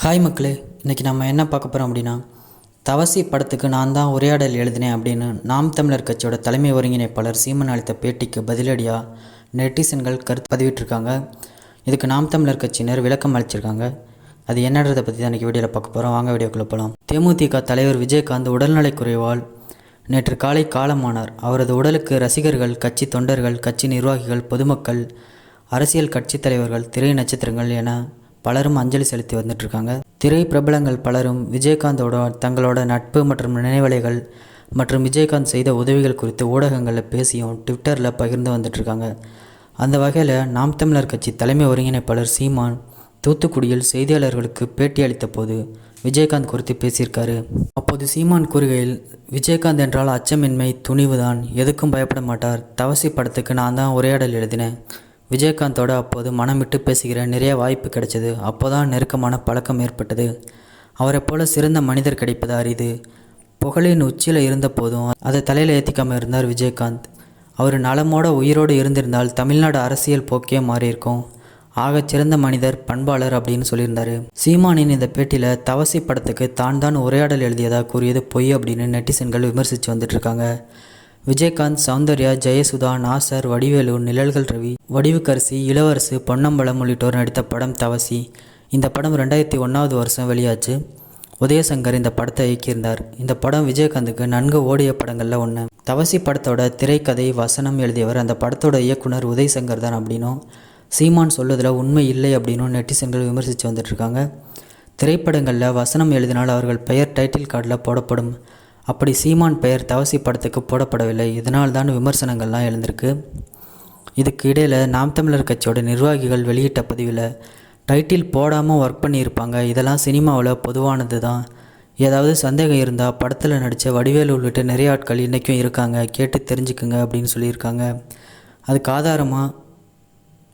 Hi மக்களே, இன்றைக்கி நம்ம என்ன பார்க்க போகிறோம் அப்படின்னா, தவசி படத்துக்கு நான் தான் உரையாடல் எழுதினேன் அப்படின்னு நாம் தமிழர் கட்சியோட தலைமை ஒருங்கிணைப்பாளர் சீமான் அளித்த பேட்டிக்கு பதிலடியாக நெட்டிசன்கள் கருத்து பதிவிட்டிருக்காங்க. இதுக்கு நாம் தமிழர் கட்சியினர் விளக்கம் அளிச்சிருக்காங்க. அது என்னன்றதை பற்றி தான் இன்றைக்கி வீடியோவில் பார்க்க போகிறோம். வாங்க வீடியோக்குள்ளே போகலாம். தேமுதிக தலைவர் விஜயகாந்த் உடல்நலை குறைவால் நேற்று காலை காலமானார். அவரது உடலுக்கு ரசிகர்கள், கட்சி தொண்டர்கள், கட்சி நிர்வாகிகள், பொதுமக்கள், அரசியல் கட்சி தலைவர்கள், திரை நட்சத்திரங்கள் என பலரும் அஞ்சலி செலுத்தி வந்துட்டுருக்காங்க. திரை பிரபலங்கள் பலரும் விஜயகாந்தோட தங்களோட நட்பு மற்றும் நினைவலைகள் மற்றும் விஜயகாந்த் செய்த உதவிகள் குறித்து ஊடகங்களில் பேசியும் ட்விட்டரில் பகிர்ந்து வந்துட்டுருக்காங்க. அந்த வகையில் நாம் தமிழர் கட்சி தலைமை ஒருங்கிணைப்பாளர் சீமான் தூத்துக்குடியில் செய்தியாளர்களுக்கு பேட்டி அளித்த போது விஜயகாந்த் குறித்து பேசியிருக்காரு. அப்போது சீமான் கூறுகையில், விஜயகாந்த் என்றால் அச்சமின்மை, துணிவுதான், எதுக்கும் பயப்பட மாட்டார். தவசி படத்துக்கு நான் தான் உரையாடல் எழுதினேன். விஜயகாந்தோட அப்போது மனம் விட்டு பேசுகிற நிறைய வாய்ப்பு கிடைச்சது. அப்போதான் நெருக்கமான பழக்கம் ஏற்பட்டது. அவரை போல சிறந்த மனிதர் கிடைப்பது அரிது. புகழின் உச்சியில் இருந்த போதும் அதை தலையில் ஏற்றிக்காமல் இருந்தார் விஜயகாந்த். அவர் நலமோட உயிரோடு இருந்திருந்தால் தமிழ்நாடு அரசியல் போக்கே மாறியிருக்கும். ஆகச்சிறந்த மனிதர், பண்பாளர் அப்படின்னு சொல்லியிருந்தார். சீமானின் இந்த பேட்டியில் தவசி படத்துக்கு தான் உரையாடல் எழுதியதாக கூறியது பொய் அப்படின்னு நெட்டிசன்கள் விமர்சித்து வந்துட்டுருக்காங்க. விஜயகாந்த், சௌந்தர்யா, ஜெயசுதா, நாசர், வடிவேலு, நிழல்கள் ரவி, வடிவுக்கரசி, இளவரசு, பொன்னம்பலம் உள்ளிட்டோர் நடித்த படம் தவசி. இந்த படம் 2001 வருஷம் வெளியாச்சு. உதயசங்கர் இந்த படத்தை இயக்கியிருந்தார். இந்த படம் விஜயகாந்துக்கு நன்கு ஓடிய படங்களில் ஒன்று. தவசி படத்தோட திரைக்கதை, வசனம் எழுதியவர் அந்த படத்தோட இயக்குனர் உதயசங்கர் தான் அப்படின்னும் சீமான் சொல்லுதில் உண்மை இல்லை அப்படின்னும் நெட்டிசன்கள் விமர்சித்து வந்துட்டுருக்காங்க. திரைப்படங்களில் வசனம் எழுதினால் அவர்கள் பெயர் டைட்டில் கார்டில் போடப்படும். அப்படி சீமான் பெயர் தவசி படத்துக்கு போடப்படவில்லை. இதனால் தான் விமர்சனங்கள்லாம் எழுந்திருக்கு. இதுக்கு இடையில் நாம் தமிழர் கட்சியோட நிர்வாகிகள் வெளியிட்ட பதிவில் டைட்டில் போடாமல் ஒர்க் பண்ணியிருப்பாங்க. இதெல்லாம் சினிமாவில் பொதுவானது தான். ஏதாவது சந்தேகம் இருந்தால் படத்தில் நடித்த வடிவேலு உள்ளிட்ட நிறைய ஆட்கள் இன்றைக்கும் இருக்காங்க, கேட்டு தெரிஞ்சுக்குங்க அப்படின்னு சொல்லியிருக்காங்க. அதுக்கு ஆதாரமாக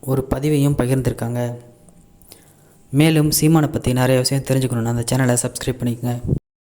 ஒரு பதிவையும் பகிர்ந்திருக்காங்க. மேலும் சீமானை பற்றி நிறைய விஷயம் தெரிஞ்சுக்கணுன்னா அந்த சேனலை சப்ஸ்கிரைப் பண்ணிக்கங்க.